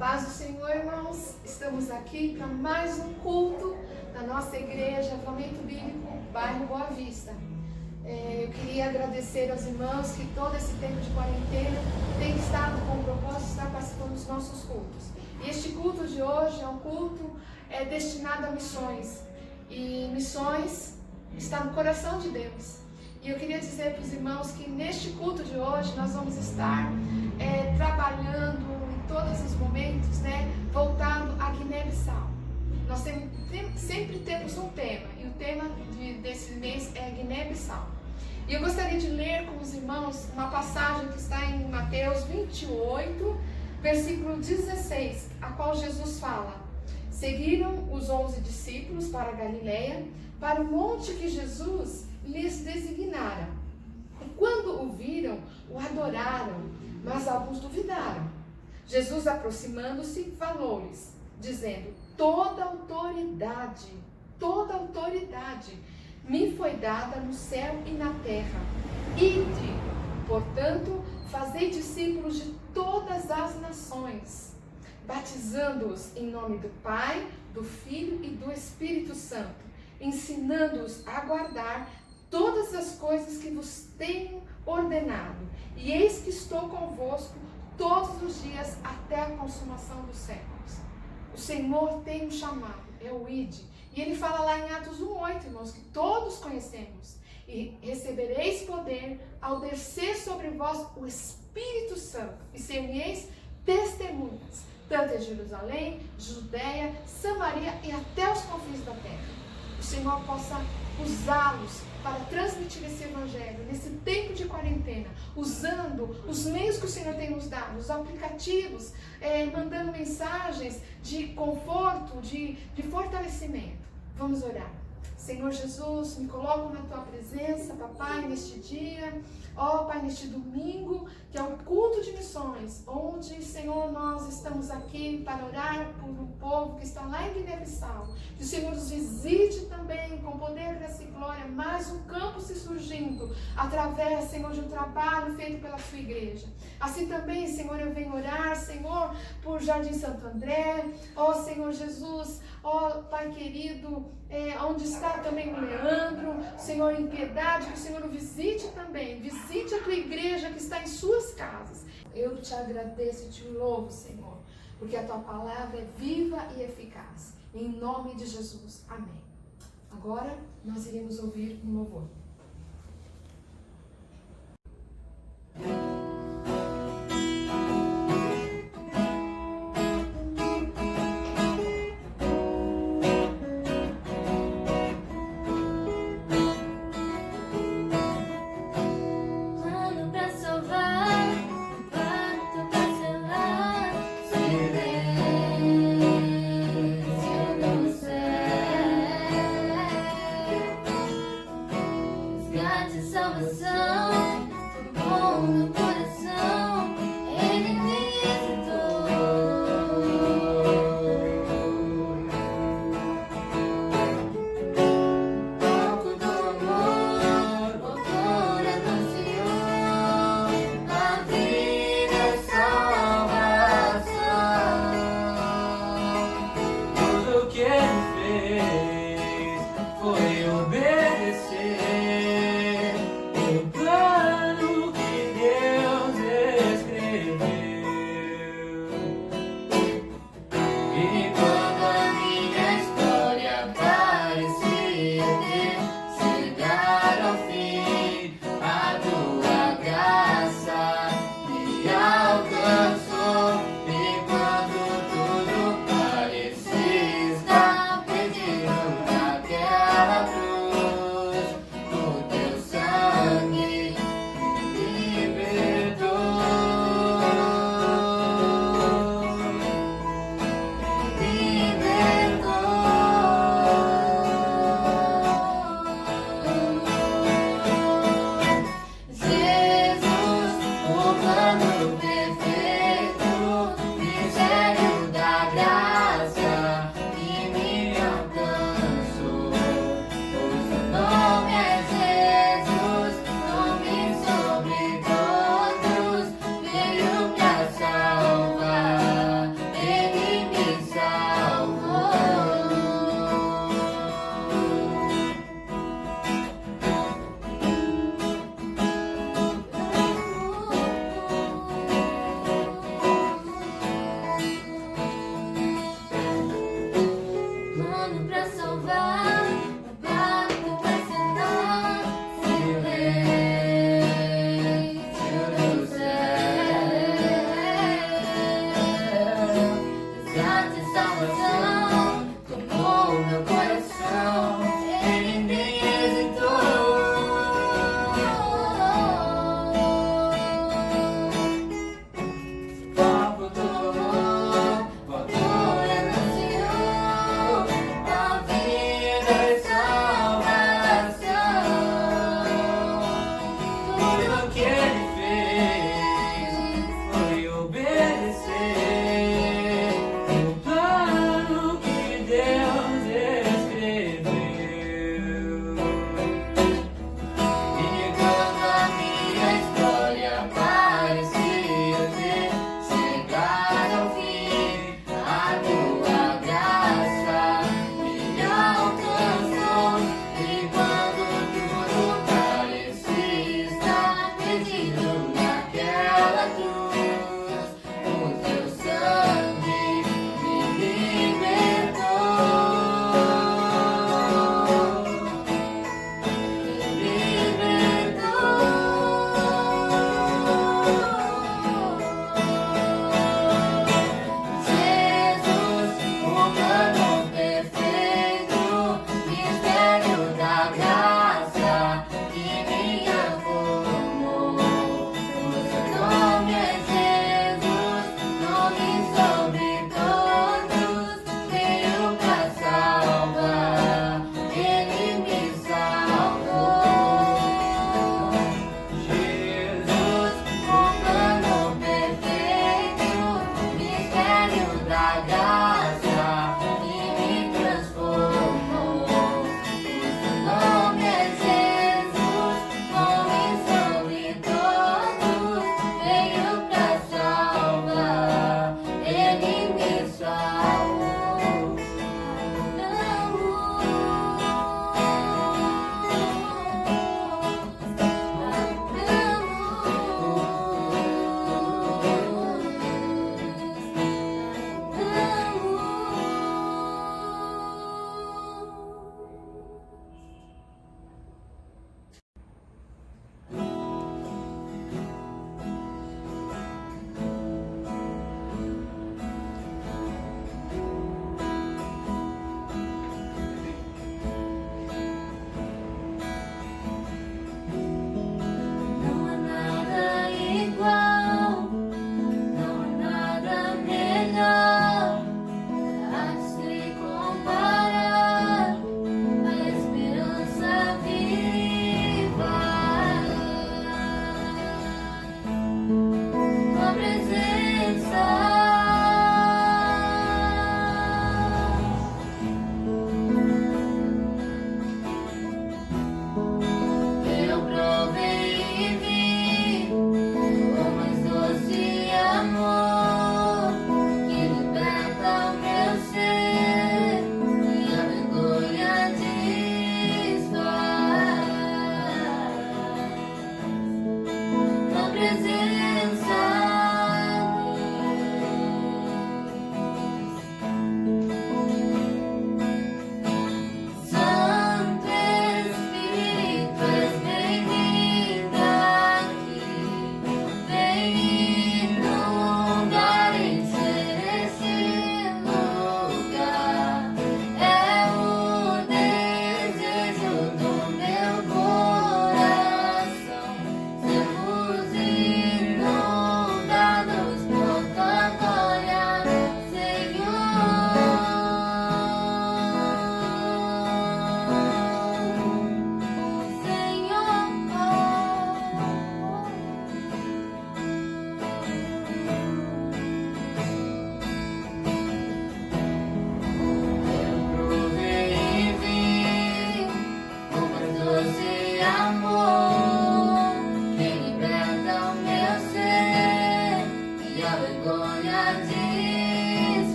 Paz do Senhor, irmãos, estamos aqui para mais um culto da nossa igreja, Avivamento Bíblico, bairro Boa Vista. Eu queria agradecer aos irmãos que todo esse tempo de quarentena têm estado com o propósito de estar participando dos nossos cultos. E este culto de hoje é um culto destinado a missões. E missões está no coração de Deus. E eu queria dizer para os irmãos que neste culto de hoje nós vamos estar trabalhando todos os momentos, voltado a Guiné-Bissau. Nós sempre temos um tema, e o tema desse mês é Guiné-Bissau. E eu gostaria de ler com os irmãos uma passagem que está em Mateus 28, versículo 16, a qual Jesus fala: seguiram os 11 discípulos para a Galileia, para o monte que Jesus lhes designara. E quando o viram, o adoraram, mas alguns duvidaram. Jesus, aproximando-se, falou-lhes, dizendo: toda autoridade me foi dada no céu e na terra. Ide, portanto, fazei discípulos de todas as nações, batizando-os em nome do Pai, do Filho e do Espírito Santo, ensinando-os a guardar todas as coisas que vos tenho ordenado. E eis que estou convosco todos os dias até a consumação dos séculos. O Senhor tem um chamado, é o Ide. E ele fala lá em Atos 1:8, irmãos, que todos conhecemos. E recebereis poder ao descer sobre vós o Espírito Santo. E ser-me-eis testemunhas, tanto em Jerusalém, Judeia, Samaria e até os confins da terra. O Senhor possa usá-los para transmitir esse evangelho nesse tempo de quarentena, usando os meios que o Senhor tem nos dado, os aplicativos, mandando mensagens de conforto, de fortalecimento. Vamos orar. Senhor Jesus, me coloco na Tua presença, Papai, neste dia, Pai, neste domingo, que é o culto de missões, onde, Senhor, nós estamos aqui para orar por um povo que está lá em Guiné-Bissau. Que o Senhor nos visite também com poder, graça e glória, mais um campo se surgindo, através, Senhor, de um trabalho feito pela Sua igreja. Assim também, Senhor, eu venho orar, Senhor, por Jardim Santo André, Senhor Jesus, Pai querido, onde está também o Leandro, Senhor, em piedade, que o Senhor o visite também, visite a Tua igreja que está em suas casas. Eu te agradeço e te louvo, Senhor, porque a Tua palavra é viva e eficaz. Em nome de Jesus, amém. Agora nós iremos ouvir um louvor. Salvação, bom no coração.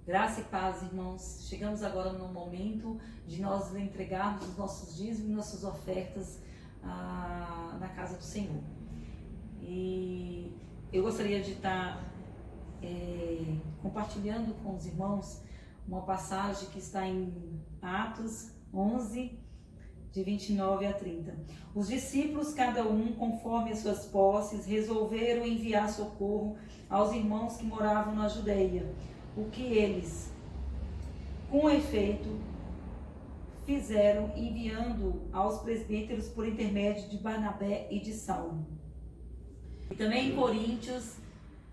Graça e paz, irmãos. Chegamos agora no momento de nós entregarmos os nossos dízimos e nossas ofertas na casa do Senhor. E eu gostaria de estar compartilhando com os irmãos uma passagem que está em Atos 11, de 29 a 30. Os discípulos, cada um conforme as suas posses, resolveram enviar socorro aos irmãos que moravam na Judeia, o que eles, com efeito, fizeram, enviando aos presbíteros por intermédio de Barnabé e de Saulo. E também em Coríntios,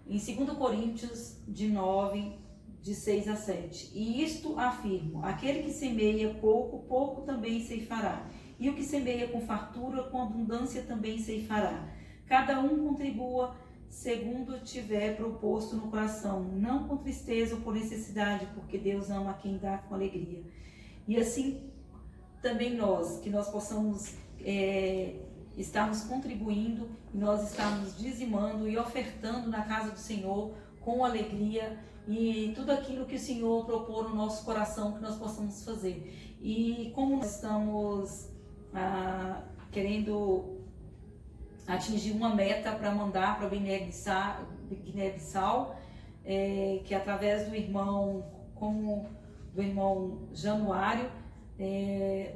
em 2 Coríntios de 9, de 6 a 7. E isto afirmo: aquele que semeia pouco, pouco também ceifará. E o que semeia com fartura, com abundância também ceifará. Cada um contribua segundo tiver proposto no coração, não com tristeza ou por necessidade, porque Deus ama quem dá com alegria. E assim também nós, que nós possamos estarmos contribuindo, nós estarmos dizimando e ofertando na casa do Senhor com alegria, e tudo aquilo que o Senhor propôs no nosso coração que nós possamos fazer. E como nós estamos querendo atingir uma meta para mandar para Guiné-Bissau, que através do irmão Januário,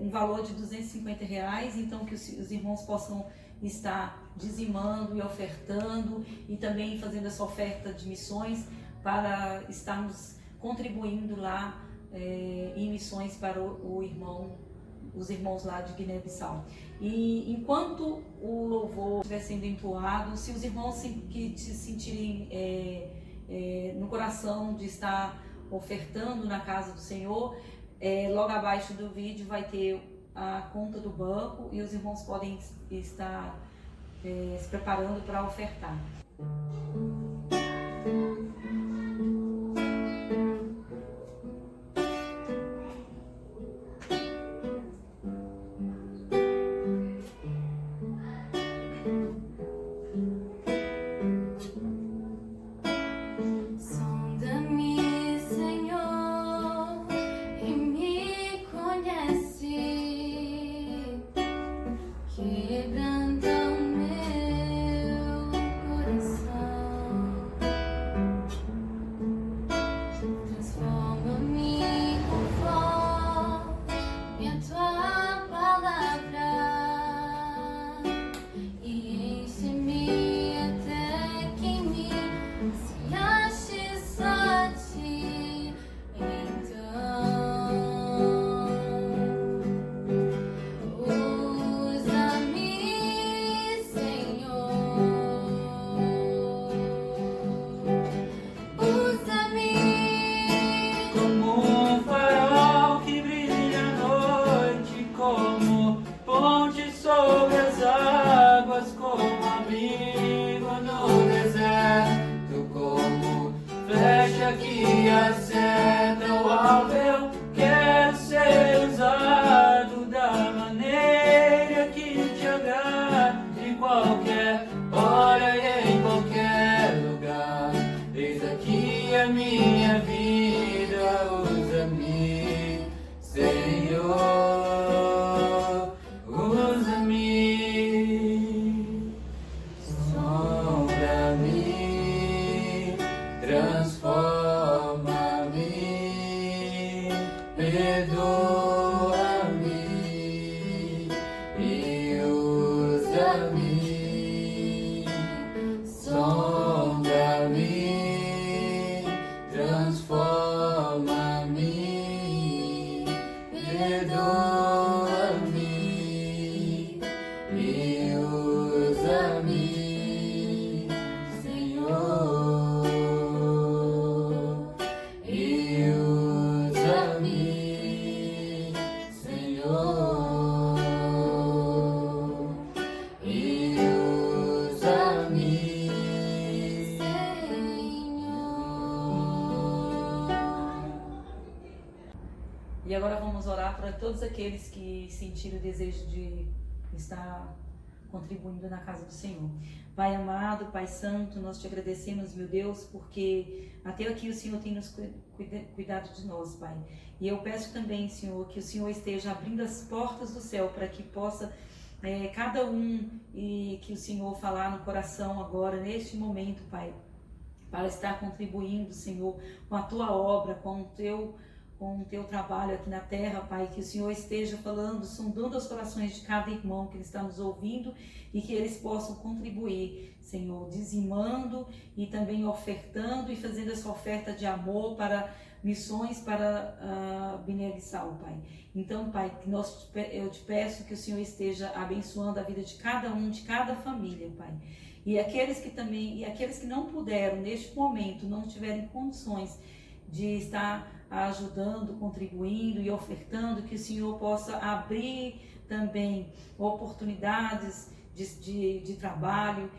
um valor de R$250, então que os irmãos possam estar dizimando e ofertando, e também fazendo essa oferta de missões, para estarmos contribuindo lá em missões para o irmão os irmãos lá de Guiné-Bissau. E enquanto o louvor estiver sendo entoado, se os irmãos que se sentirem no coração de estar ofertando na casa do Senhor, logo abaixo do vídeo vai ter a conta do banco e os irmãos podem estar se preparando para ofertar. Que acerta o alvo, eu quero ser usado da maneira que te agrada, em qualquer hora e em qualquer lugar. Eis aqui a minha vida, usa-me, Senhor, usa-me, sonda-me, transforma-me, perdoa-me e usa-me, sonda-me, transforma-me, perdoa-me e usa-me, Senhor, e usa-me, Senhor, e usa-me, E agora vamos orar para todos aqueles que sentiram o desejo de estar contribuindo na casa do Senhor. Pai amado, Pai santo, nós te agradecemos, meu Deus, porque até aqui o Senhor tem nos cuidado de nós, Pai. E eu peço também, Senhor, que o Senhor esteja abrindo as portas do céu para que possa cada um e que o Senhor falar no coração agora, neste momento, Pai, para estar contribuindo, Senhor, com a tua obra, com o teu trabalho aqui na terra, Pai, que o Senhor esteja falando, sondando os corações de cada irmão que está nos ouvindo e que eles possam contribuir, Senhor, dizimando e também ofertando e fazendo essa oferta de amor para missões para a Guiné-Bissau, Pai. Então, Pai, eu te peço que o Senhor esteja abençoando a vida de cada um, de cada família, Pai. E aqueles que não puderam, neste momento, não tiverem condições de estar ajudando, contribuindo e ofertando, que o Senhor possa abrir também oportunidades de trabalho,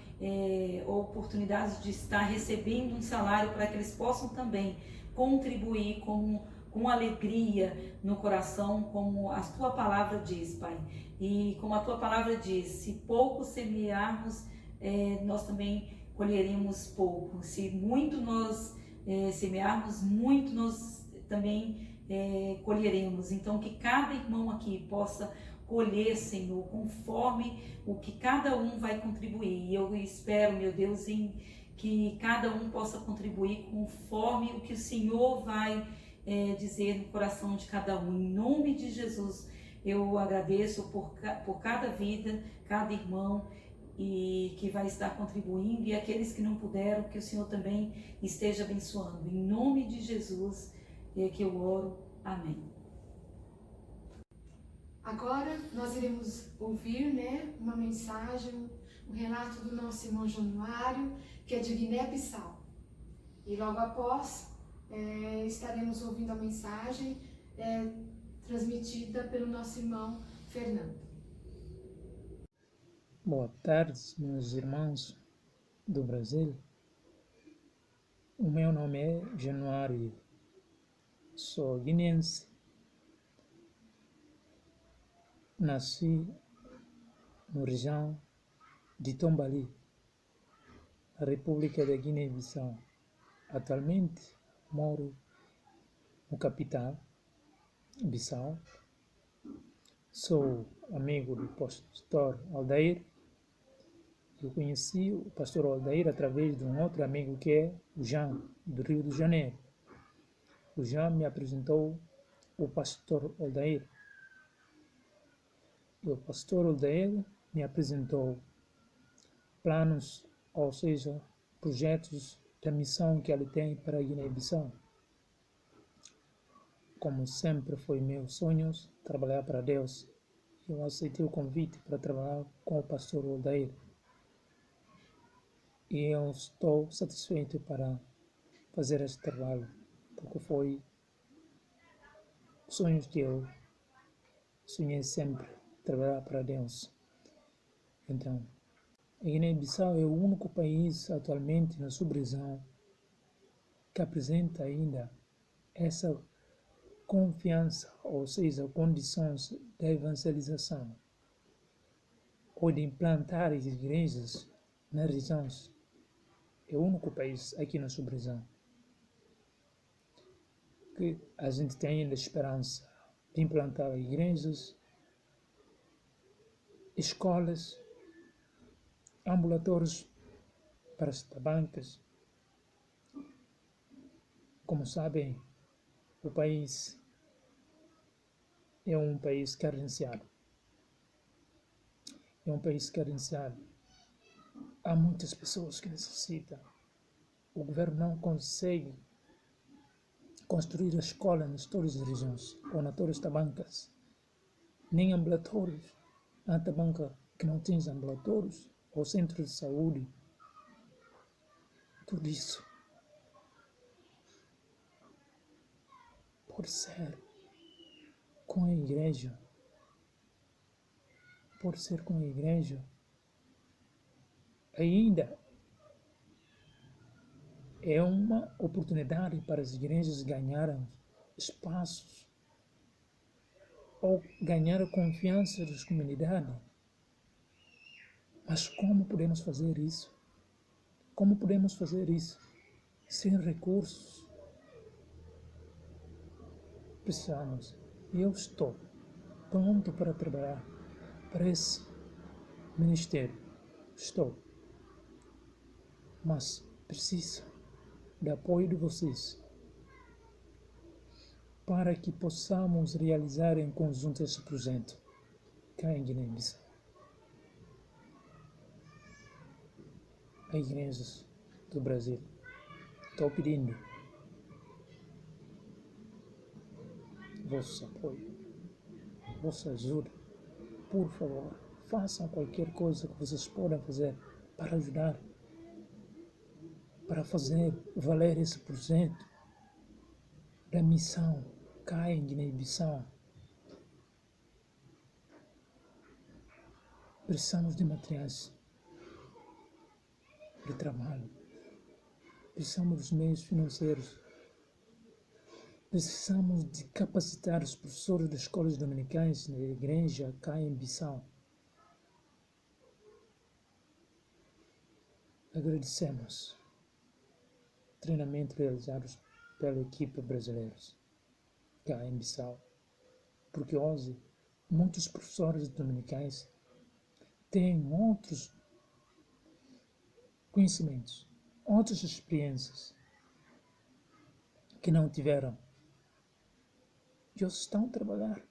oportunidades de estar recebendo um salário para que eles possam também contribuir com alegria no coração, como a tua palavra diz, Pai. E como a tua palavra diz, se pouco semearmos, nós também colheremos pouco. Se muito nós semearmos, muito nós também colheremos. Então que cada irmão aqui possa colher, Senhor, conforme o que cada um vai contribuir. E eu espero, meu Deus, que cada um possa contribuir conforme o que o Senhor vai dizer no coração de cada um. Em nome de Jesus, eu agradeço por cada vida, cada irmão e que vai estar contribuindo, e aqueles que não puderam, que o Senhor também esteja abençoando. Em nome de Jesus que eu oro. Amém. Agora nós iremos ouvir, né, uma mensagem, um relato do nosso irmão Januário, que é de Guiné-Bissau. E logo após estaremos ouvindo a mensagem transmitida pelo nosso irmão Fernando. Boa tarde, meus irmãos do Brasil. O meu nome é Januário, sou guineense. Nasci na região de Tombali, na República da Guiné-Bissau. Atualmente moro no capital, Bissau. Sou amigo do pastor Aldair. Eu conheci o pastor Aldair através de um outro amigo que é o Jean, do Rio de Janeiro. O Jean me apresentou o pastor Aldair. E o pastor Aldair me apresentou planos, ou seja, projetos da missão que ele tem para a Guiné-Bissau. Como sempre foi meu sonho trabalhar para Deus, eu aceitei o convite para trabalhar com o pastor Aldair. E eu estou satisfeito para fazer este trabalho, porque foi sonhos que eu sonhei sempre, trabalhar para Deus. Então, a Guiné-Bissau é o único país atualmente na sub-região que apresenta ainda essa confiança, ou seja, condições de evangelização ou de implantar as igrejas nas regiões. É o único país aqui na sub-região que a gente tem ainda esperança de implantar igrejas, escolas, ambulatórios para as tabancas. Como sabem, o país é um país carenciado. É um país carenciado. Há muitas pessoas que necessitam. O governo não consegue construir a escola nas todas as regiões, ou nas todas as tabancas, nem ambulatórios. Há tabanca que não tem ambulatórios, ou centros de saúde. Tudo isso pode ser com a igreja. Pode ser com a igreja. Ainda é uma oportunidade para as igrejas ganharem espaços ou ganhar a confiança das comunidades. Mas como podemos fazer isso? Como podemos fazer isso sem recursos? Precisamos. Eu estou pronto para trabalhar para esse ministério. Estou. Mas preciso do apoio de vocês para que possamos realizar em conjunto esse projeto cá em Guiné-Bissau. As igrejas do Brasil, estou pedindo vosso apoio, vossa ajuda. Por favor, façam qualquer coisa que vocês podem fazer para ajudar, para fazer valer esse projeto da missão cá em Guiné-Bissau. Precisamos de materiais de trabalho, precisamos dos meios financeiros, precisamos de capacitar os professores das escolas dominicais da igreja cá em Bissau. Agradecemos o treinamento realizado pela equipe brasileira cá em Bissau, porque hoje muitos professores dominicais têm outros conhecimentos, outras experiências que não tiveram. E eles estão a trabalhar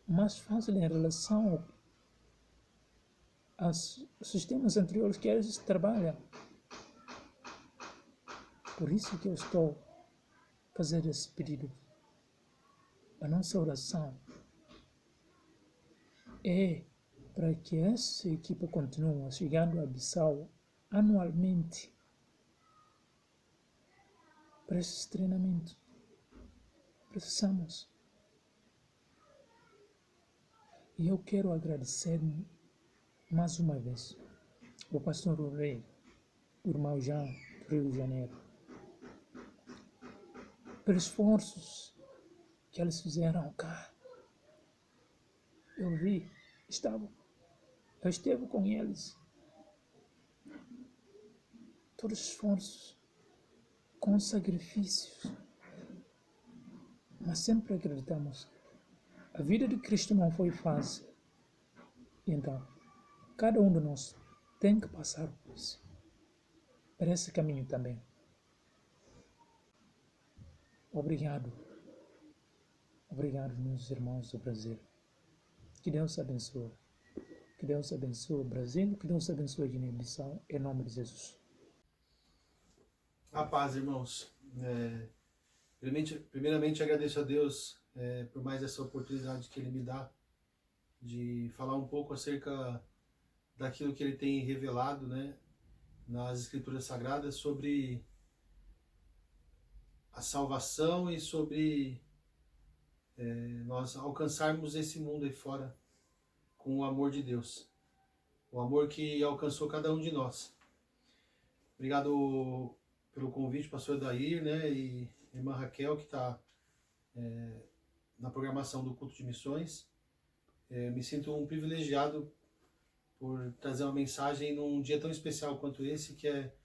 mais fácil em relação aos sistemas anteriores que eles trabalham. Por isso que eu estou a fazer esse pedido. A nossa oração é para que essa equipa continue chegando a Bissau anualmente para esses treinamentos. Precisamos. E eu quero agradecer mais uma vez o pastor Rei, o irmão Jean, do Rio de Janeiro, pelos esforços que eles fizeram cá. Eu vi, eu esteve com eles. Todos os esforços, com sacrifícios. Mas sempre acreditamos. A vida de Cristo não foi fácil. Então, cada um de nós tem que passar por isso. Por esse caminho também. Obrigado. Obrigado, meus irmãos do Brasil. Que Deus abençoe. Que Deus abençoe o Brasil. Que Deus abençoe a Guiné-Bissau. Em nome de Jesus. A paz, irmãos. Primeiramente agradeço a Deus por mais essa oportunidade que Ele me dá de falar um pouco acerca daquilo que Ele tem revelado, né, nas Escrituras Sagradas sobre a salvação e sobre nós alcançarmos esse mundo aí fora com o amor de Deus. O amor que alcançou cada um de nós. Obrigado pelo convite, pastor Dair, né, e irmã Raquel, que está na programação do culto de missões. Me sinto um privilegiado por trazer uma mensagem num dia tão especial quanto esse, que é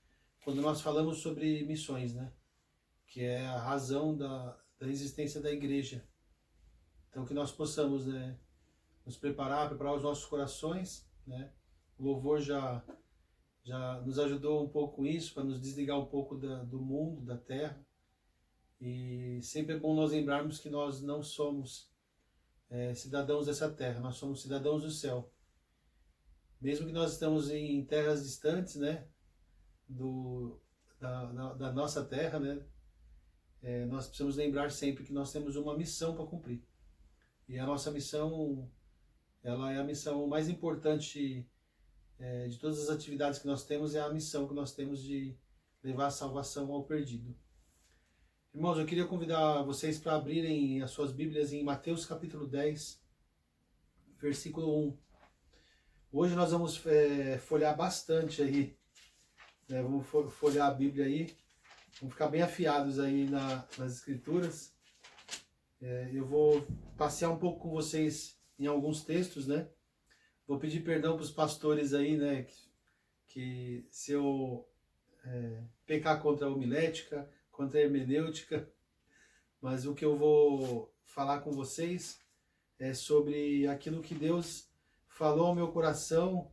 quando nós falamos sobre missões, né, que é a razão da existência da igreja. Então, que nós possamos, né, nos preparar os nossos corações, né. O louvor já nos ajudou um pouco com isso, para nos desligar um pouco do mundo, da terra. E sempre é bom nós lembrarmos que nós não somos cidadãos dessa terra, nós somos cidadãos do céu. Mesmo que nós estamos em terras distantes, né, da nossa terra, né, nós precisamos lembrar sempre que nós temos uma missão para cumprir. E a nossa missão, ela é a missão mais importante de todas as atividades que nós temos, é a missão que nós temos de levar a salvação ao perdido. Irmãos, eu queria convidar vocês para abrirem as suas Bíblias em Mateus capítulo 10, versículo 1. Hoje nós vamos folhear bastante aí, né? Vamos folhear a Bíblia aí, vamos ficar bem afiados aí nas Escrituras. Eu vou passear um pouco com vocês em alguns textos, né? Vou pedir perdão para os pastores aí, né, que se eu pecar contra a homilética, contra a hermenêutica, mas o que eu vou falar com vocês é sobre aquilo que Deus falou ao meu coração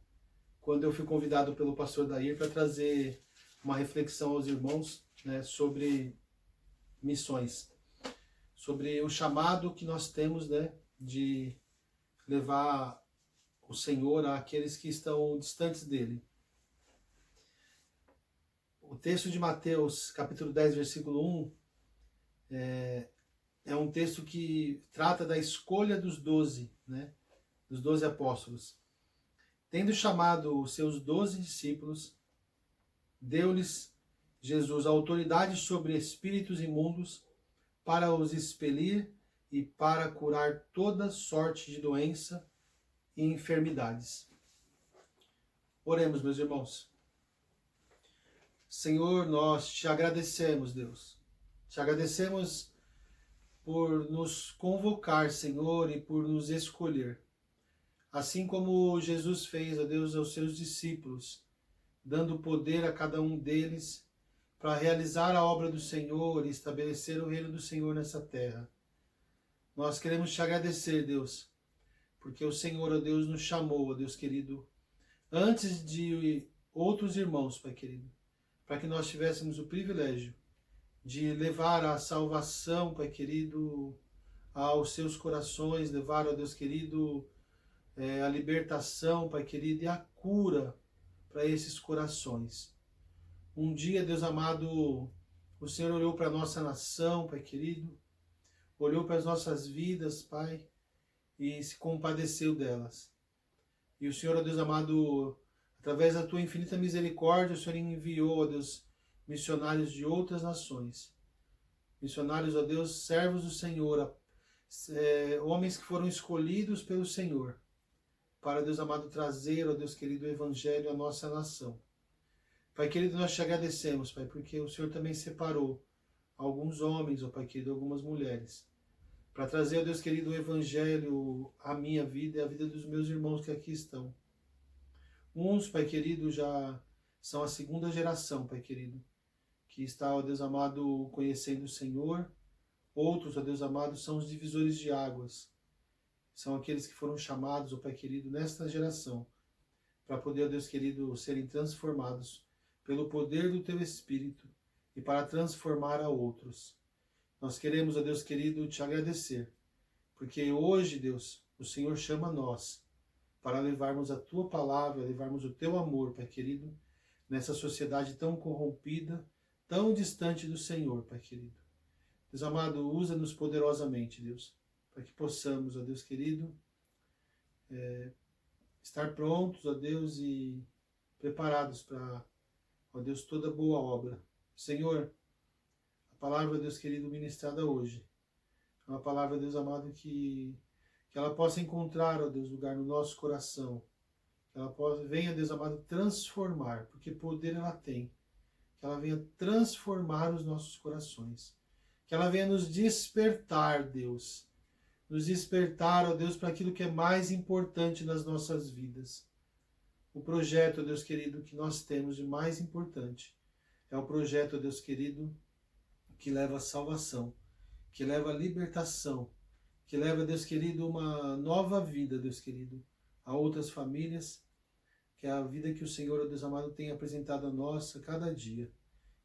quando eu fui convidado pelo pastor Dair para trazer uma reflexão aos irmãos, né, sobre missões, sobre o chamado que nós temos, né, de levar o Senhor àqueles que estão distantes dele. O texto de Mateus, capítulo 10, versículo 1, é um texto que trata da escolha dos 12, né, dos 12 apóstolos. Tendo chamado os seus 12 discípulos, deu-lhes Jesus a autoridade sobre espíritos imundos para os expelir e para curar toda sorte de doença e enfermidades. Oremos, meus irmãos. Senhor, nós te agradecemos, Deus. Te agradecemos por nos convocar, Senhor, e por nos escolher. Assim como Jesus fez, ó Deus, aos seus discípulos, dando poder a cada um deles para realizar a obra do Senhor e estabelecer o reino do Senhor nessa terra. Nós queremos te agradecer, Deus, porque o Senhor, ó Deus, nos chamou, ó Deus querido, antes de outros irmãos, Pai querido, para que nós tivéssemos o privilégio de levar a salvação, Pai querido, aos seus corações, levar, ó Deus querido, a libertação, Pai querido, e a cura para esses corações. Um dia, Deus amado, o Senhor olhou para a nossa nação, Pai querido, olhou para as nossas vidas, Pai, e se compadeceu delas. E o Senhor, ó Deus amado, através da tua infinita misericórdia, o Senhor enviou, ó Deus, missionários de outras nações. Missionários, ó Deus, servos do Senhor, homens que foram escolhidos pelo Senhor, para, Deus amado, trazer, ó Deus querido, o Evangelho à nossa nação. Pai querido, nós te agradecemos, Pai, porque o Senhor também separou alguns homens, ó Pai querido, algumas mulheres, para trazer, ó Deus querido, o Evangelho à minha vida e à vida dos meus irmãos que aqui estão. Uns, Pai querido, já são a segunda geração, Pai querido, que está, ó Deus amado, conhecendo o Senhor. Outros, ó Deus amado, são os divisores de águas. São aqueles que foram chamados, ó Pai querido, nesta geração, para poder, ó Deus querido, serem transformados pelo poder do Teu Espírito e para transformar a outros. Nós queremos, ó Deus querido, te agradecer, porque hoje, Deus, o Senhor chama nós para levarmos a Tua palavra, levarmos o Teu amor, Pai querido, nessa sociedade tão corrompida, tão distante do Senhor, Pai querido. Deus amado, usa-nos poderosamente, Deus, para que possamos, ó Deus querido, estar prontos, ó Deus, e preparados para, ó Deus, toda boa obra. Senhor, a palavra, Deus querido, ministrada hoje, é uma palavra, Deus amado, que ela possa encontrar, ó Deus, lugar no nosso coração, que ela venha, Deus amado, transformar, porque poder ela tem, que ela venha transformar os nossos corações, que ela venha nos despertar, Deus, nos despertar, ó Deus, para aquilo que é mais importante nas nossas vidas. O projeto, ó Deus querido, que nós temos de mais importante é o projeto, ó Deus querido, que leva a salvação, que leva a libertação, que leva, Deus querido, uma nova vida, Deus querido, a outras famílias, que é a vida que o Senhor, ó Deus amado, tem apresentado a nós a cada dia.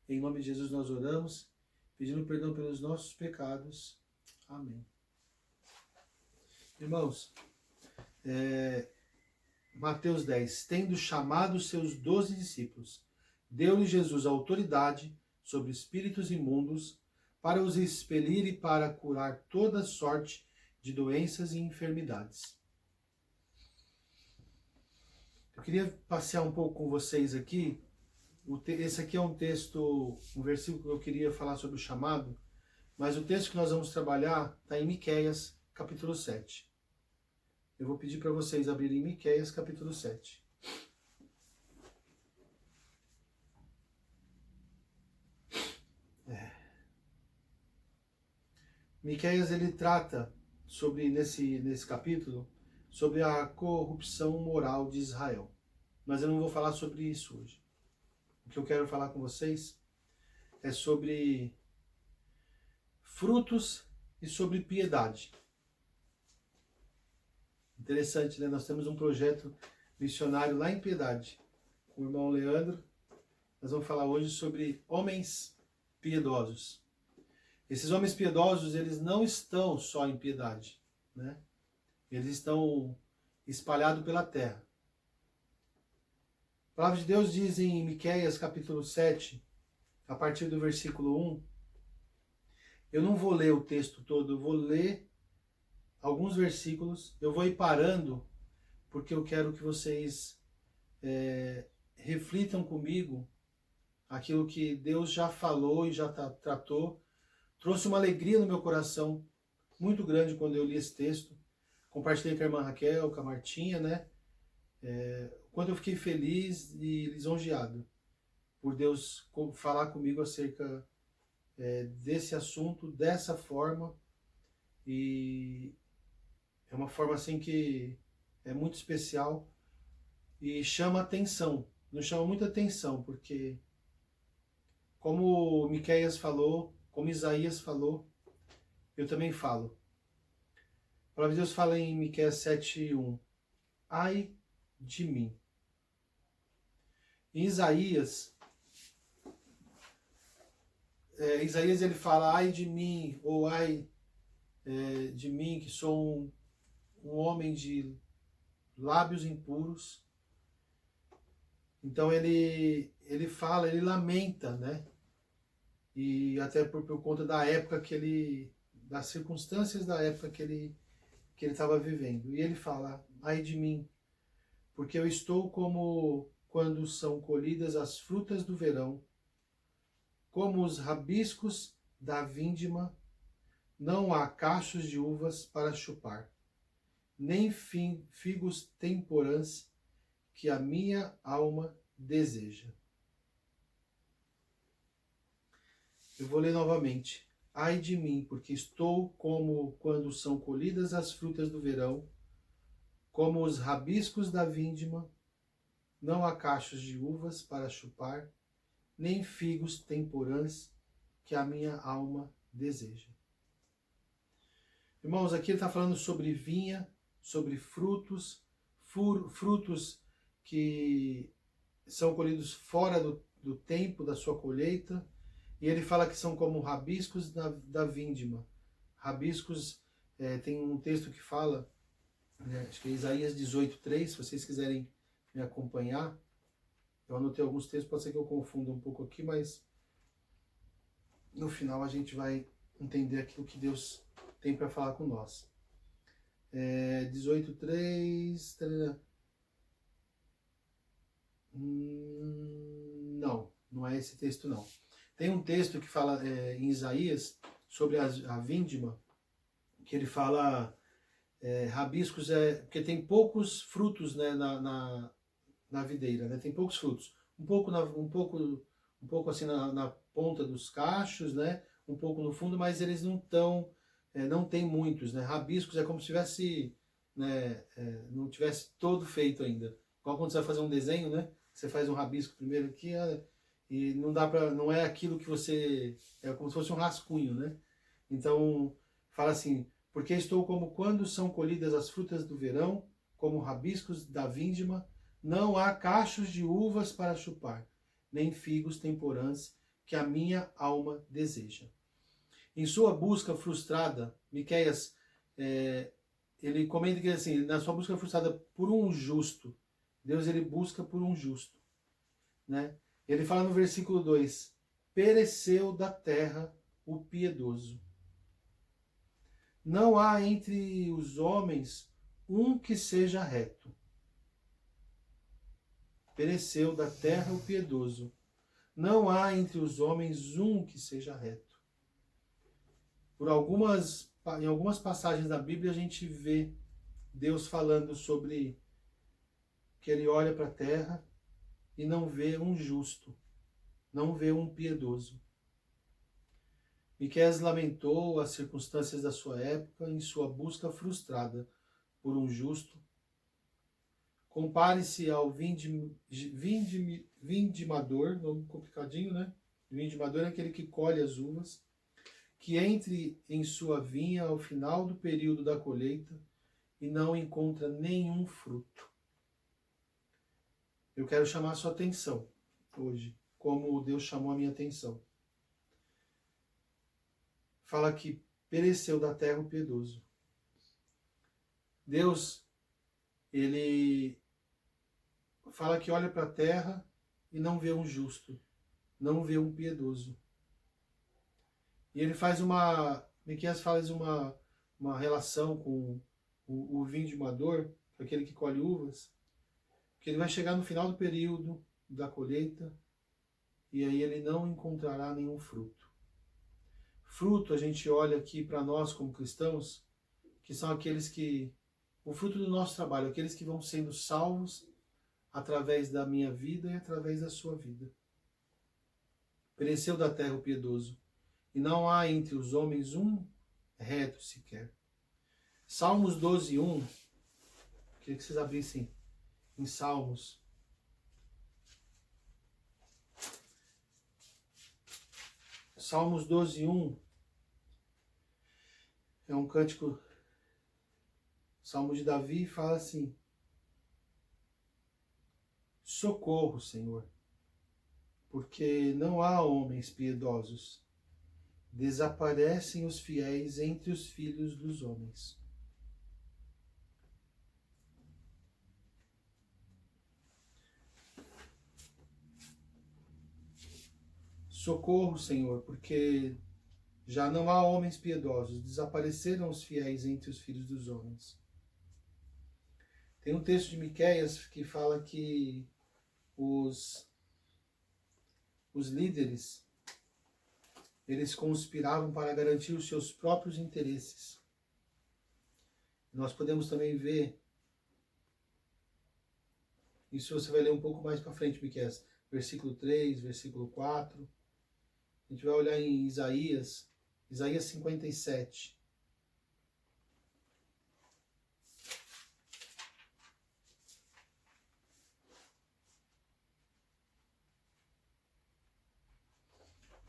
Em nome de Jesus nós oramos, pedindo perdão pelos nossos pecados. Amém. Irmãos, Mateus 10, tendo chamado os seus 12 discípulos, deu-lhe Jesus autoridade sobre espíritos imundos para os expelir e para curar toda sorte de doenças e enfermidades. Eu queria passear um pouco com vocês aqui. Esse aqui é um texto, um versículo que eu queria falar sobre o chamado, mas o texto que nós vamos trabalhar está em Miqueias, capítulo 7. Eu vou pedir para vocês abrirem Miqueias, capítulo 7. Miqueias, ele trata sobre, nesse capítulo, sobre a corrupção moral de Israel. Mas eu não vou falar sobre isso hoje. O que eu quero falar com vocês é sobre frutos e sobre piedade. Interessante, né? Nós temos um projeto missionário lá em Piedade, com o irmão Leandro. Nós vamos falar hoje sobre homens piedosos. Esses homens piedosos, eles não estão só em Piedade, né? Eles estão espalhados pela terra. A palavra de Deus diz em Miqueias, capítulo 7, a partir do versículo 1. Eu não vou ler o texto todo, eu vou ler alguns versículos. Eu vou ir parando, porque eu quero que vocês reflitam comigo aquilo que Deus já falou e já tratou. Trouxe uma alegria no meu coração muito grande quando eu li esse texto. Compartilhei com a irmã Raquel, com a Martinha, né? Quando eu fiquei feliz e lisonjeado por Deus falar comigo acerca desse assunto, dessa forma. E é uma forma assim que é muito especial e chama atenção. Nos chama muita atenção, porque como Miqueias falou, como Isaías falou, eu também falo. A palavra de Deus fala em Miqueias 7:1. Ai de mim. Em Isaías ele fala, ai de mim, ou ai de mim, que sou um homem de lábios impuros. Então ele fala, ele lamenta, né? E até por conta da época das circunstâncias da época que ele que ele estava vivendo. E ele fala: ai de mim, porque eu estou como quando são colhidas as frutas do verão, como os rabiscos da vindima, não há cachos de uvas para chupar, nem figos temporãs que a minha alma deseja. Eu vou ler novamente. Ai de mim, porque estou como quando são colhidas as frutas do verão, como os rabiscos da vindima, não há cachos de uvas para chupar, nem figos temporãs que a minha alma deseja. Irmãos, aqui ele está falando sobre vinha, sobre frutos, frutos que são colhidos fora do tempo da sua colheita, e ele fala que são como rabiscos da vindima. Rabiscos, tem um texto que fala, acho que é Isaías 18:3, se vocês quiserem me acompanhar. Eu anotei alguns textos, pode ser que eu confunda um pouco aqui, mas no final a gente vai entender aquilo que Deus tem para falar com nós. 18:3... Não é esse texto não. Tem um texto que fala em Isaías sobre a vindima, que ele fala rabiscos, porque tem poucos frutos, né, na videira, né? Tem poucos frutos. Um pouco assim na ponta dos cachos, né? Um pouco no fundo, mas eles não tem muitos, né? Rabiscos é como se tivesse, né, não tivesse todo feito ainda. Igual quando você vai fazer um desenho, né? Você faz um rabisco primeiro aqui, e não é aquilo que você, é como se fosse um rascunho, né? Então, fala assim: porque estou como quando são colhidas as frutas do verão, como rabiscos da vindima, não há cachos de uvas para chupar, nem figos temporãs que a minha alma deseja. Em sua busca frustrada, Miqueias, ele comenta que assim, na sua busca frustrada por um justo, Deus ele busca por um justo, né? Ele fala no versículo 2: pereceu da terra o piedoso. Não há entre os homens um que seja reto. Pereceu da terra o piedoso. Não há entre os homens um que seja reto. Em algumas passagens da Bíblia a gente vê Deus falando sobre que ele olha para a terra e não vê um justo, não vê um piedoso. Miqueias lamentou as circunstâncias da sua época em sua busca frustrada por um justo. Compare-se ao vindimador, nome complicadinho, né? Vindimador é aquele que colhe as uvas, que entre em sua vinha ao final do período da colheita e não encontra nenhum fruto. Eu quero chamar a sua atenção hoje, como Deus chamou a minha atenção. Fala que pereceu da terra o piedoso. Deus, ele fala que olha para a terra e não vê um justo, não vê um piedoso. E ele faz Miqueias faz uma relação com o vindimador, aquele que colhe uvas, que ele vai chegar no final do período da colheita e aí ele não encontrará nenhum fruto. Fruto, a gente olha aqui para nós como cristãos, que são aqueles que, o fruto do nosso trabalho, aqueles que vão sendo salvos através da minha vida e através da sua vida. Pereceu da terra o piedoso, e não há entre os homens um reto sequer. Salmos 12:1, queria que vocês abrissem em Salmos. Salmos 12:1 é um cântico, Salmo de Davi, fala assim: socorro, Senhor, porque não há homens piedosos. Desaparecem os fiéis entre os filhos dos homens. Socorro, Senhor, porque Já não há homens piedosos, desapareceram os fiéis entre os filhos dos homens. Tem um texto de Miqueias que fala que os líderes, eles conspiravam para garantir os seus próprios interesses. Nós podemos também ver, isso você vai ler um pouco mais para frente, Miqueias, versículo 3, versículo 4. A gente vai olhar em Isaías 57.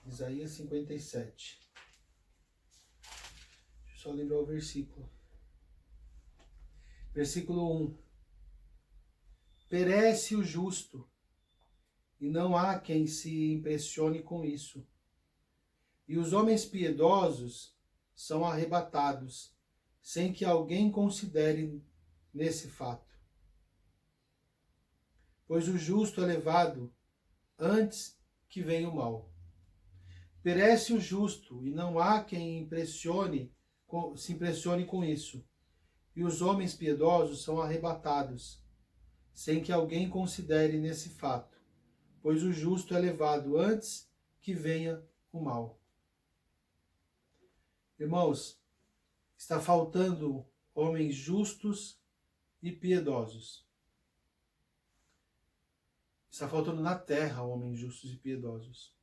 Isaías 57. Deixa eu só lembrar o versículo. Versículo 1. Perece o justo, e não há quem se impressione com isso. E os homens piedosos são arrebatados, sem que alguém considere nesse fato. Pois o justo é levado antes que venha o mal. Perece o justo, e não há quem se impressione com isso. E os homens piedosos são arrebatados, sem que alguém considere nesse fato. Pois o justo é levado antes que venha o mal. Irmãos, está faltando homens justos e piedosos. Está faltando na terra homens justos e piedosos.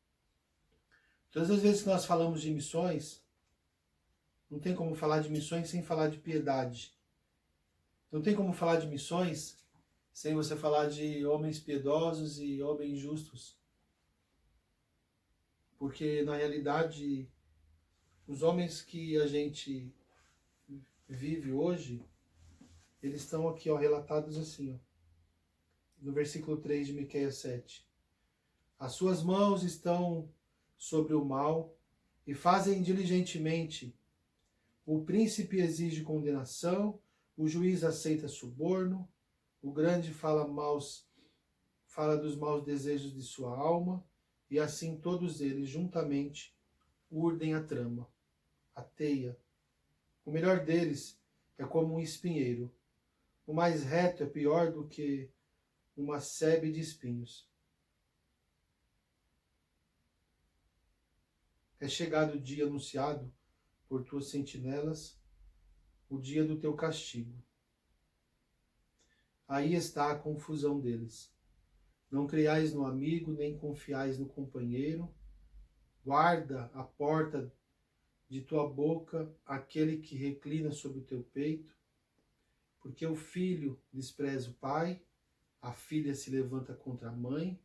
Todas as vezes que nós falamos de missões, não tem como falar de missões sem falar de piedade. Não tem como falar de missões sem você falar de homens piedosos e homens justos. Porque, na realidade, os homens que a gente vive hoje, eles estão aqui, ó, relatados assim, ó, no versículo 3 de Miqueias 7. As suas mãos estão sobre o mal e fazem diligentemente. O príncipe exige condenação, o juiz aceita suborno, o grande fala dos maus desejos de sua alma, e assim todos eles juntamente urdem a trama, a teia. O melhor deles é como um espinheiro. O mais reto é pior do que uma sebe de espinhos. É chegado o dia anunciado por tuas sentinelas, o dia do teu castigo. Aí está a confusão deles. Não creiais no amigo, nem confiais no companheiro. Guarda a porta de tua boca aquele que reclina sobre o teu peito, porque o filho despreza o pai, a filha se levanta contra a mãe,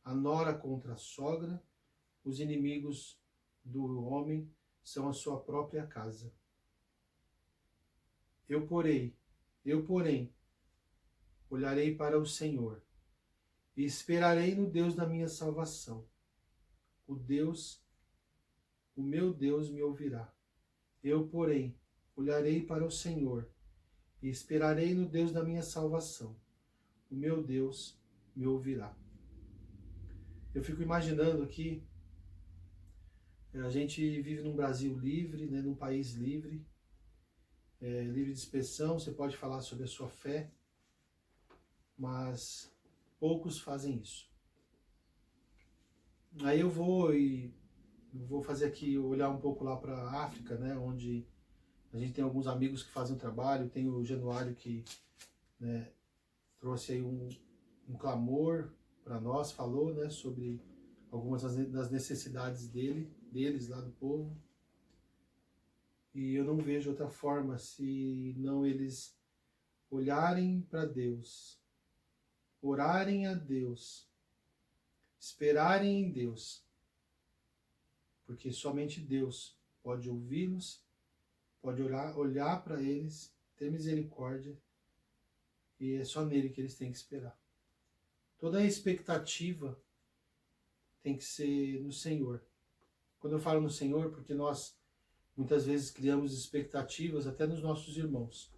a nora contra a sogra, os inimigos do homem são a sua própria casa. Eu, porém, olharei para o Senhor e esperarei no Deus da minha salvação. O meu Deus me ouvirá. Eu, porém, olharei para o Senhor e esperarei no Deus da minha salvação. O meu Deus me ouvirá. Eu fico imaginando aqui, a gente vive num Brasil livre, né, num país livre, livre de expressão, você pode falar sobre a sua fé, mas poucos fazem isso. Aí eu vou fazer aqui, olhar um pouco lá para a África, né, onde a gente tem alguns amigos que fazem um trabalho, tem o Januário que, né, trouxe aí um clamor para nós, falou, né, sobre algumas das necessidades deles lá do povo. E eu não vejo outra forma se não eles olharem para Deus, orarem a Deus, esperarem em Deus, porque somente Deus pode ouvi-los, pode olhar para eles, ter misericórdia, e é só nele que eles têm que esperar. Toda a expectativa tem que ser no Senhor. Quando eu falo no Senhor, porque nós muitas vezes criamos expectativas até nos nossos irmãos,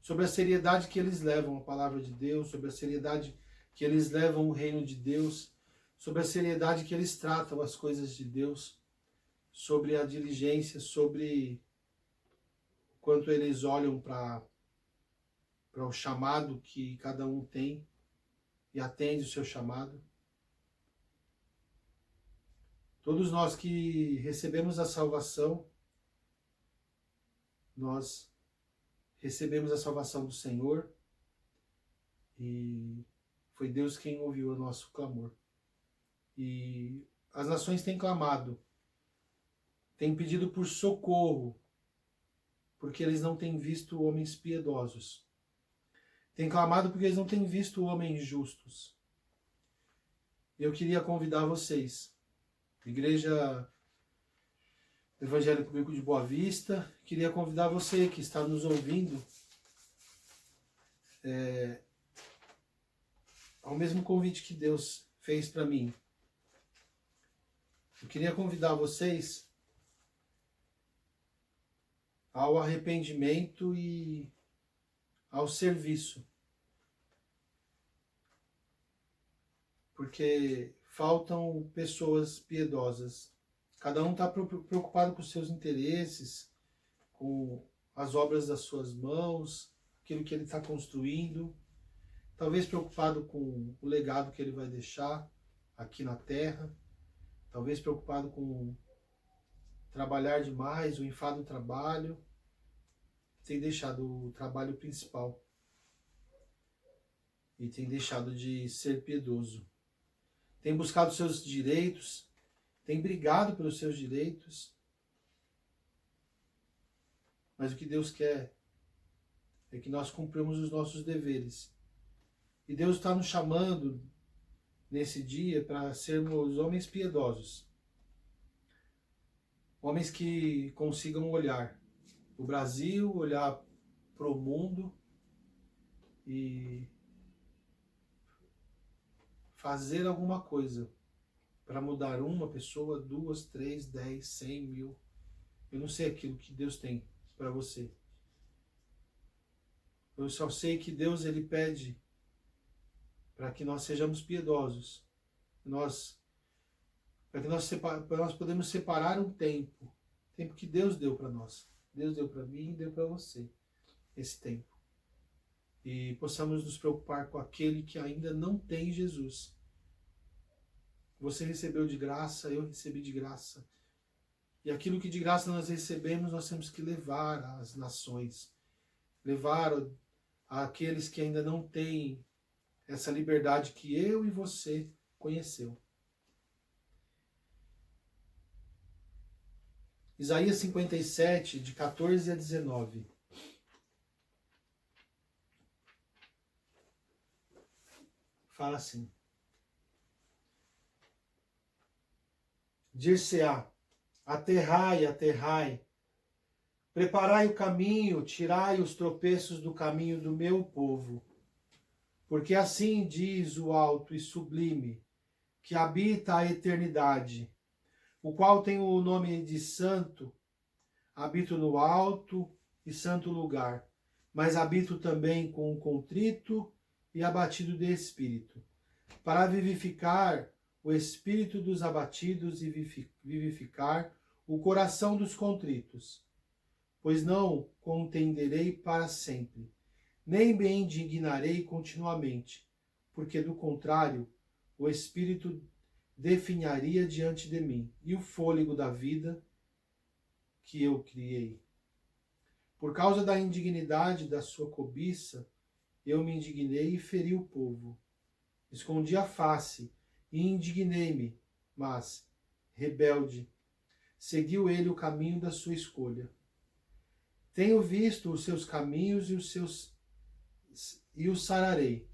sobre a seriedade que eles levam a palavra de Deus, sobre a seriedade que eles levam o reino de Deus, sobre a seriedade que eles tratam as coisas de Deus, sobre a diligência, sobre quanto eles olham para o chamado que cada um tem e atende o seu chamado. Todos nós que recebemos a salvação, nós recebemos a salvação do Senhor e foi Deus quem ouviu o nosso clamor. E as nações têm clamado, têm pedido por socorro, porque eles não têm visto homens piedosos. Têm clamado porque eles não têm visto homens justos. Eu queria convidar vocês, Igreja Evangélico Bíblico de Boa Vista, queria convidar você que está nos ouvindo ao mesmo convite que Deus fez para mim. Eu queria convidar vocês ao arrependimento e ao serviço. Porque faltam pessoas piedosas. Cada um está preocupado com os seus interesses, com as obras das suas mãos, aquilo que ele está construindo. Talvez preocupado com o legado que ele vai deixar aqui na terra. Talvez preocupado com trabalhar demais, o enfado do trabalho. Tem deixado o trabalho principal. E tem deixado de ser piedoso. Tem buscado seus direitos, tem brigado pelos seus direitos. Mas o que Deus quer é que nós cumprimos os nossos deveres. E Deus está nos chamando nesse dia para sermos homens piedosos. Homens que consigam olhar o Brasil, olhar para o mundo e fazer alguma coisa para mudar uma pessoa, 2, 3, 10, 100, 1000. Eu não sei aquilo que Deus tem para você. Eu só sei que Deus ele pede para que nós sejamos piedosos. Para que nós podemos separar um tempo que Deus deu para nós. Deus deu para mim e deu para você esse tempo. E possamos nos preocupar com aquele que ainda não tem Jesus. Você recebeu de graça, eu recebi de graça. E aquilo que de graça nós recebemos, nós temos que levar às nações. Levar àqueles que ainda não têm essa liberdade que eu e você conheceu. Isaías 57, de 14 a 19. Fala assim. Dir-se-á, aterrai, aterrai, preparai o caminho, tirai os tropeços do caminho do meu povo. Porque assim diz o alto e sublime, que habita a eternidade, o qual tem o nome de santo. Habito no alto e santo lugar, mas habito também com o contrito e abatido de espírito, para vivificar o espírito dos abatidos e vivificar o coração dos contritos. Pois não contenderei para sempre, nem me indignarei continuamente, porque do contrário, o espírito definharia diante de mim, e o fôlego da vida que eu criei. Por causa da indignidade da sua cobiça, eu me indignei e feri o povo. Escondi a face e indignei-me, mas, rebelde, seguiu ele o caminho da sua escolha. Tenho visto os seus caminhos e o sararei.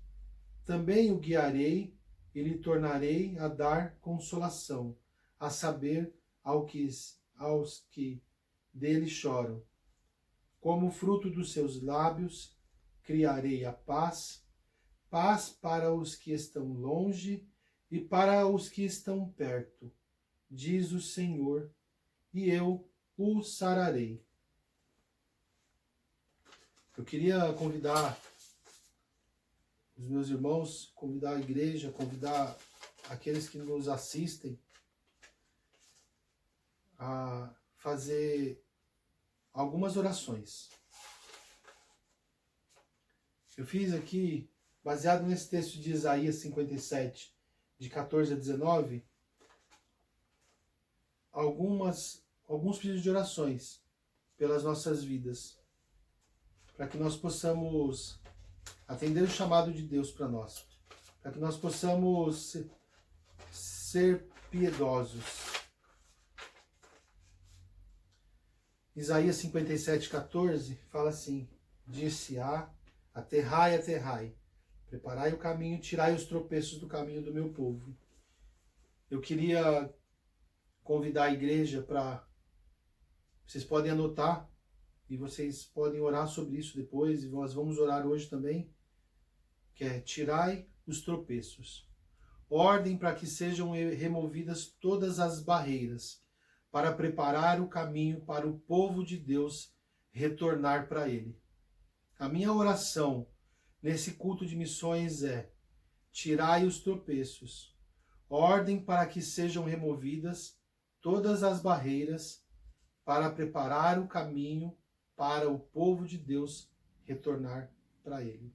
Também o guiarei e lhe tornarei a dar consolação, a saber, aos que dele choram. Como fruto dos seus lábios, criarei a paz, paz para os que estão longe e para os que estão perto, diz o Senhor, e eu o sararei. Eu queria convidar os meus irmãos, convidar a igreja, convidar aqueles que nos assistem a fazer algumas orações. Eu fiz aqui, baseado nesse texto de Isaías 57, de 14 a 19, alguns pedidos de orações pelas nossas vidas, para que nós possamos atender o chamado de Deus para nós, para que nós possamos ser piedosos. Isaías 57, 14 fala assim: Dir-se-á, aterrai, aterrai, preparai o caminho, tirai os tropeços do caminho do meu povo. Eu queria convidar a igreja para... Vocês podem anotar e vocês podem orar sobre isso depois, e nós vamos orar hoje também, que é: tirai os tropeços. Ordem para que sejam removidas todas as barreiras, para preparar o caminho para o povo de Deus retornar para Ele. A minha oração nesse culto de missões é: tirai os tropeços. Ordem para que sejam removidas todas as barreiras, para preparar o caminho para o povo de Deus retornar para Ele.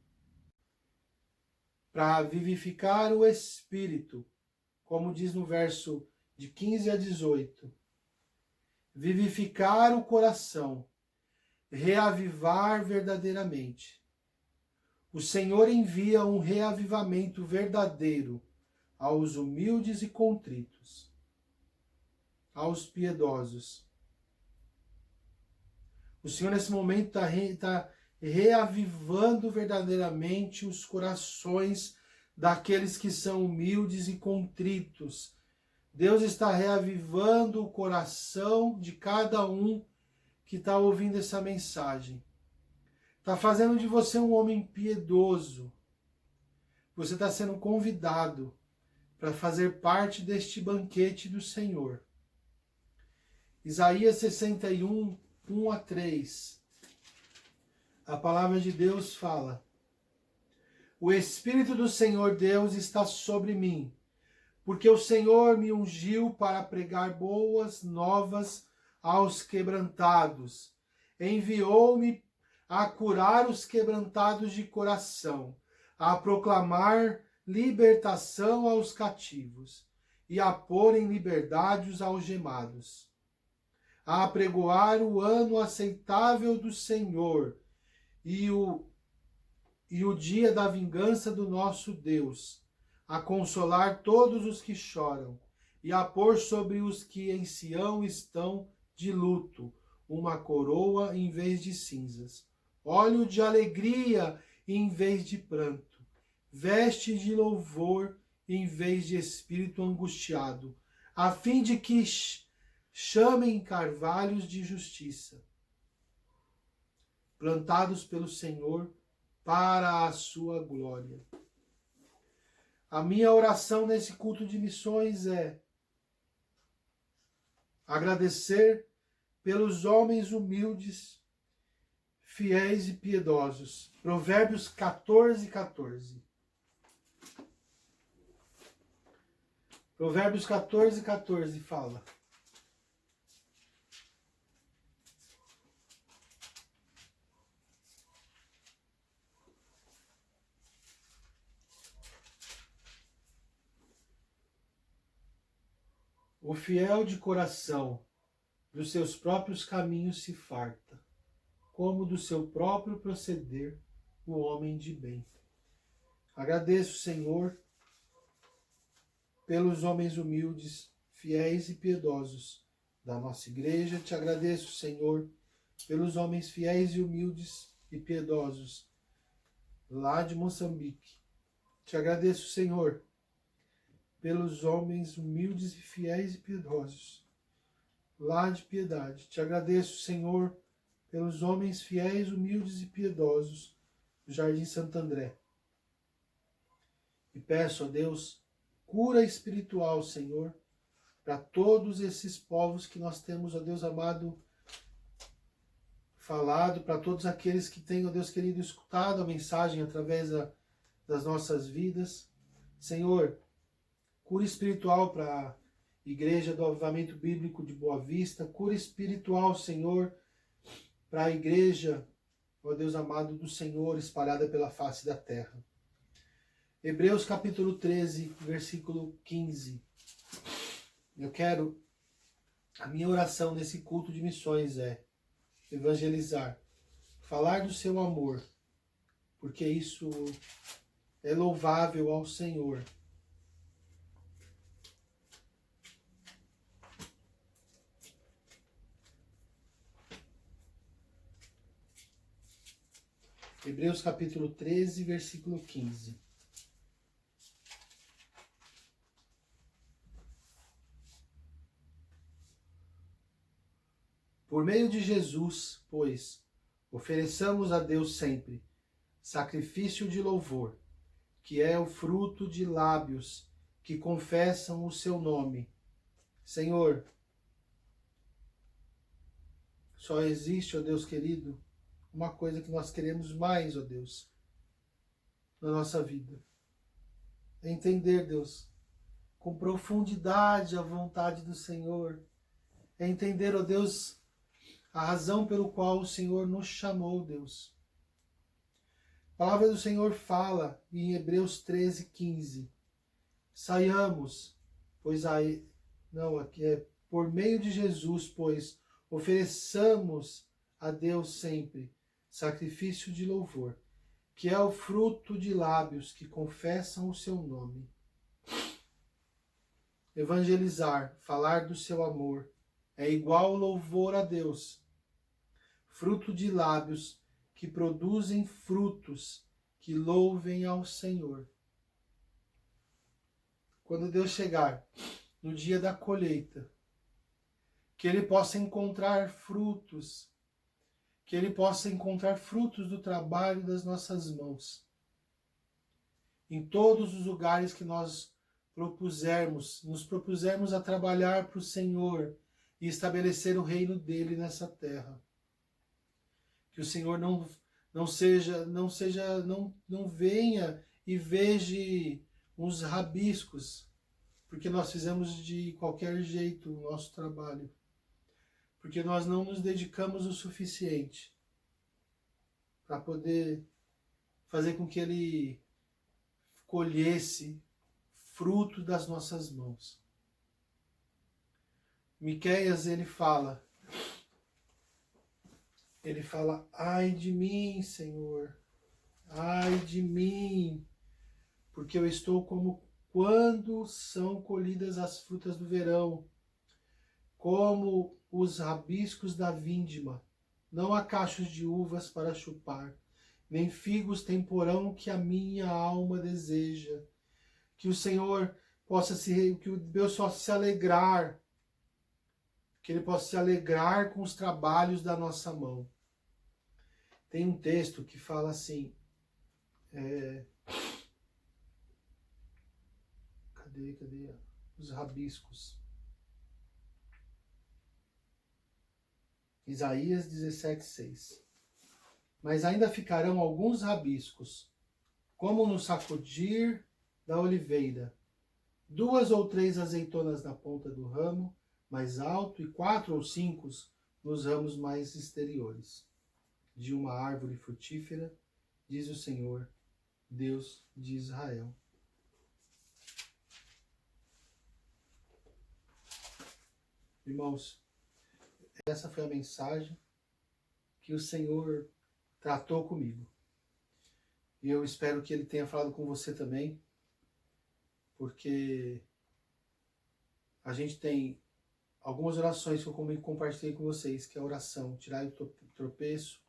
Para vivificar o Espírito, como diz no verso de 15 a 18. Vivificar o coração, reavivar verdadeiramente. O Senhor envia um reavivamento verdadeiro aos humildes e contritos, aos piedosos. O Senhor nesse momento está reavivando verdadeiramente os corações daqueles que são humildes e contritos. Deus está reavivando o coração de cada um que está ouvindo essa mensagem. Está fazendo de você um homem piedoso. Você está sendo convidado para fazer parte deste banquete do Senhor. Isaías 61, 1 a 3. A palavra de Deus fala: O Espírito do Senhor Deus está sobre mim, porque o Senhor me ungiu para pregar boas novas aos quebrantados. Enviou-me a curar os quebrantados de coração, a proclamar libertação aos cativos e a pôr em liberdade os algemados, a apregoar o ano aceitável do Senhor e o dia da vingança do nosso Deus, a consolar todos os que choram e a pôr sobre os que em Sião estão de luto uma coroa em vez de cinzas, óleo de alegria em vez de pranto, veste de louvor em vez de espírito angustiado, a fim de que chamem carvalhos de justiça, plantados pelo Senhor para a sua glória. A minha oração nesse culto de missões é agradecer pelos homens humildes, fiéis e piedosos. Provérbios 14, 14. Provérbios 14, 14 fala: O fiel de coração dos seus próprios caminhos se farta, como do seu próprio proceder o homem de bem. Agradeço, Senhor, pelos homens humildes, fiéis e piedosos da nossa igreja. Te agradeço, Senhor, pelos homens fiéis e humildes e piedosos lá de Moçambique. Te agradeço, Senhor, pelos homens humildes e fiéis e piedosos lá de Piedade. Te agradeço, Senhor, pelos homens fiéis, humildes e piedosos do Jardim Santo André. E peço a Deus cura espiritual, Senhor, para todos esses povos que nós temos, ó Deus amado, falado, para todos aqueles que têm, ó Deus querido, escutado a mensagem através das nossas vidas. Senhor, cura espiritual para Igreja do Avivamento Bíblico de Boa Vista, cura espiritual, Senhor, para a igreja, ó Deus amado do Senhor, espalhada pela face da terra. Hebreus capítulo 13, versículo 15. A minha oração nesse culto de missões é evangelizar, falar do seu amor, porque isso é louvável ao Senhor. Hebreus capítulo 13, versículo 15. Por meio de Jesus, pois, ofereçamos a Deus sempre sacrifício de louvor, que é o fruto de lábios que confessam o seu nome. Senhor, só existe, ó Deus querido, uma coisa que nós queremos mais, ó Deus, na nossa vida. É entender, Deus, com profundidade a vontade do Senhor. É entender, ó Deus, a razão pelo qual o Senhor nos chamou, Deus. A palavra do Senhor fala em Hebreus 13, 15. Saiamos, pois aí, não, aqui é por meio de Jesus, pois ofereçamos a Deus sempre sacrifício de louvor, que é o fruto de lábios que confessam o seu nome. Evangelizar, falar do seu amor, é igual louvor a Deus, fruto de lábios que produzem frutos que louvem ao Senhor. Quando Deus chegar no dia da colheita, que Ele possa encontrar frutos, que Ele possa encontrar frutos do trabalho das nossas mãos. Em todos os lugares que nós nos propusermos a trabalhar para o Senhor e estabelecer o reino dele nessa terra. Que o Senhor não venha e veja uns rabiscos, porque nós fizemos de qualquer jeito o nosso trabalho. Porque nós não nos dedicamos o suficiente para poder fazer com que Ele colhesse fruto das nossas mãos. Miqueias, ele fala, ai de mim, Senhor, ai de mim, porque eu estou como quando são colhidas as frutas do verão, como os rabiscos da vindima. Não há cachos de uvas para chupar, nem figos tem porão que a minha alma deseja. Que o Senhor que o Deus possa se alegrar, que Ele possa se alegrar com os trabalhos da nossa mão. Tem um texto que fala assim, cadê os rabiscos? Isaías 17:6. Mas ainda ficarão alguns rabiscos, como no sacudir da oliveira, 2 ou 3 azeitonas na ponta do ramo mais alto e 4 ou 5 nos ramos mais exteriores de uma árvore frutífera, diz o Senhor, Deus de Israel. Irmãos, essa foi a mensagem que o Senhor tratou comigo. E eu espero que Ele tenha falado com você também, porque a gente tem algumas orações que eu compartilhei com vocês, que é a oração, tirar o tropeço,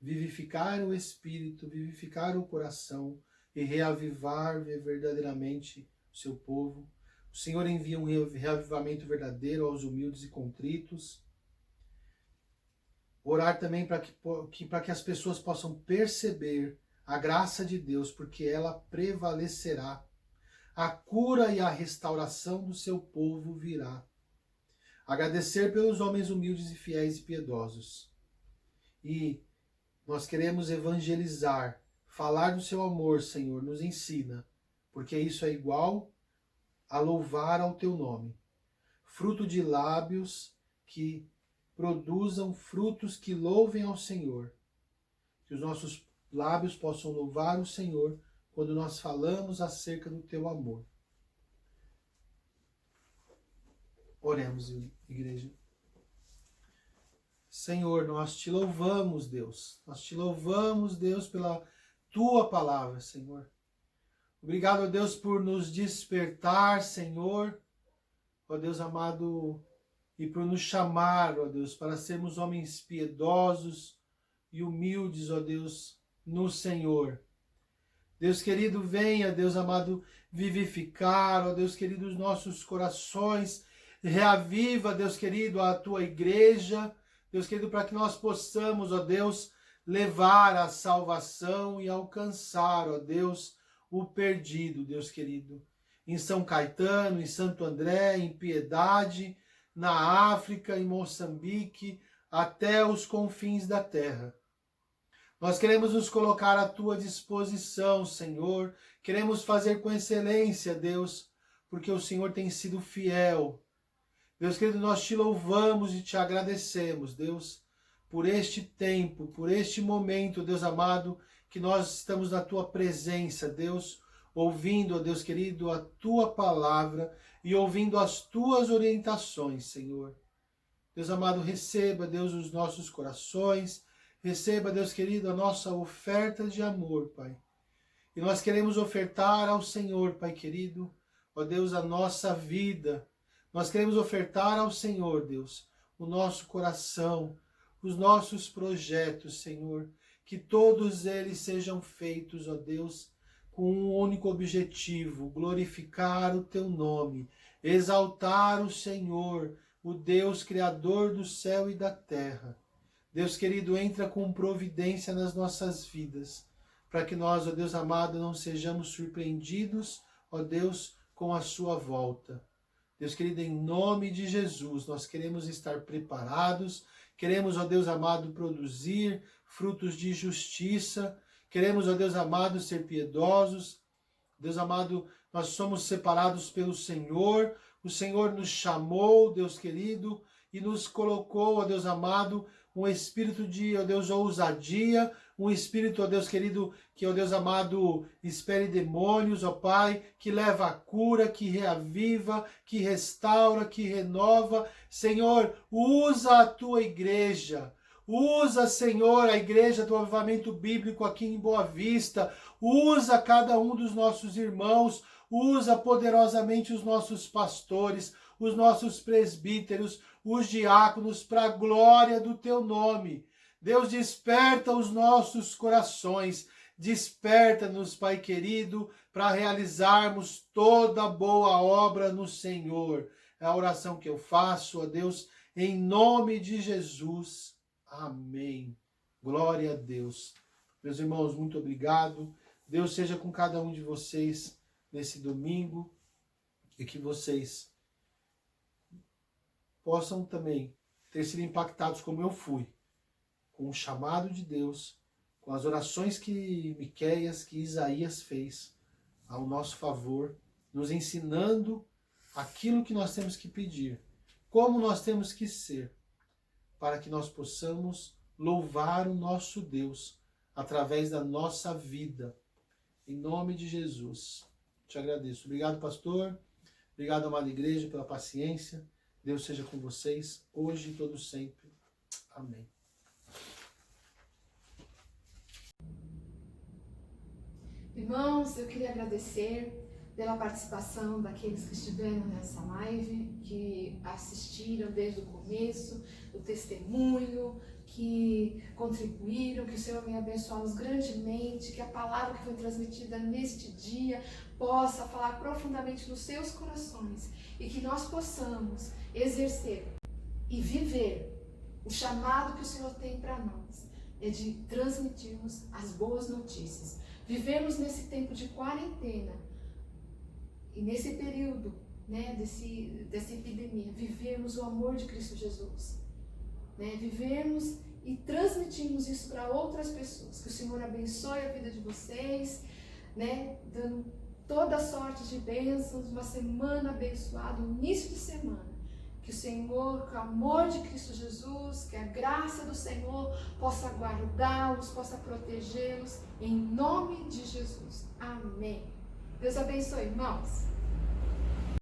vivificar o espírito, vivificar o coração e reavivar verdadeiramente o seu povo. O Senhor envia um reavivamento verdadeiro aos humildes e contritos. Orar também para que as pessoas possam perceber a graça de Deus, porque ela prevalecerá. A cura e a restauração do seu povo virá. Agradecer pelos homens humildes e fiéis e piedosos. E nós queremos evangelizar, falar do seu amor, Senhor, nos ensina, porque isso é igual a louvar ao teu nome. fruto de lábios que produzam frutos que louvem ao Senhor. Que os nossos lábios possam louvar o Senhor quando nós falamos acerca do teu amor. Oremos, igreja. Senhor, nós te louvamos, Deus. Nós te louvamos, Deus, pela tua palavra, Senhor. Obrigado, ó Deus, por nos despertar, Senhor, ó Deus amado, e por nos chamar, ó Deus, para sermos homens piedosos e humildes, ó Deus, no Senhor. Deus querido, venha, Deus amado, vivificar, ó Deus querido, os nossos corações, reaviva, Deus querido, a tua igreja, Deus querido, para que nós possamos, ó Deus, levar a salvação e alcançar, ó Deus, o perdido, Deus querido. Em São Caetano, em Santo André, em Piedade, na África, em Moçambique, até os confins da terra. Nós queremos nos colocar à tua disposição, Senhor. Queremos fazer com excelência, Deus, porque o Senhor tem sido fiel. Deus querido, nós te louvamos e te agradecemos, Deus, por este tempo, por este momento, Deus amado, que nós estamos na tua presença, Deus, ouvindo, ó Deus querido, a tua palavra e ouvindo as tuas orientações, Senhor. Deus amado, receba, Deus, os nossos corações, receba, Deus querido, a nossa oferta de amor, Pai. E nós queremos ofertar ao Senhor, Pai querido, ó Deus, a nossa vida. Nós queremos ofertar ao Senhor, Deus, o nosso coração, os nossos projetos, Senhor, que todos eles sejam feitos, ó Deus, com um único objetivo, glorificar o teu nome, exaltar o Senhor, o Deus Criador do céu e da terra. Deus querido, entra com providência nas nossas vidas, para que nós, ó Deus amado, não sejamos surpreendidos, ó Deus, com a sua volta. Deus querido, em nome de Jesus, nós queremos estar preparados, queremos, ó Deus amado, produzir frutos de justiça, queremos, ó Deus amado, ser piedosos. Deus amado, nós somos separados pelo Senhor, o Senhor nos chamou, Deus querido, e nos colocou, ó Deus amado, um espírito de, ó Deus, ousadia, um espírito, ó Deus querido, que, ó Deus amado, espere demônios, ó Pai, que leva a cura, que reaviva, que restaura, que renova. Senhor, usa a tua igreja. Usa, Senhor, a igreja do avivamento bíblico aqui em Boa Vista. Usa cada um dos nossos irmãos. Usa poderosamente os nossos pastores, os nossos presbíteros, os diáconos, para a glória do teu nome. Deus, desperta os nossos corações. Desperta-nos, Pai querido, para realizarmos toda boa obra no Senhor. É a oração que eu faço, ó Deus, em nome de Jesus. Amém. Glória a Deus. Meus irmãos, muito obrigado. Deus seja com cada um de vocês nesse domingo e que vocês possam também ter sido impactados como eu fui, com o chamado de Deus, com as orações que Miqueias, que Isaías fez ao nosso favor, nos ensinando aquilo que nós temos que pedir, como nós temos que ser, para que nós possamos louvar o nosso Deus através da nossa vida. Em nome de Jesus, te agradeço. Obrigado, pastor. Obrigado, amada igreja, pela paciência. Deus seja com vocês, hoje e todo sempre. Amém. Irmãos, eu queria agradecer pela participação daqueles que estiveram nessa live, que assistiram desde o começo, o testemunho, que contribuíram, que o Senhor venha abençoá-los grandemente, que a palavra que foi transmitida neste dia possa falar profundamente nos seus corações e que nós possamos exercer e viver o chamado que o Senhor tem para nós, é de transmitirmos as boas notícias. Vivemos nesse tempo de quarentena e nesse período, né, dessa epidemia, vivemos o amor de Cristo Jesus. Né, vivemos e transmitimos isso para outras pessoas. Que o Senhor abençoe a vida de vocês, né, dando toda sorte de bênçãos, uma semana abençoada, um início de semana Que o Senhor, que o amor de Cristo Jesus, que a graça do Senhor possa guardá-los, possa protegê-los, em nome de Jesus. Amém. Deus abençoe, irmãos.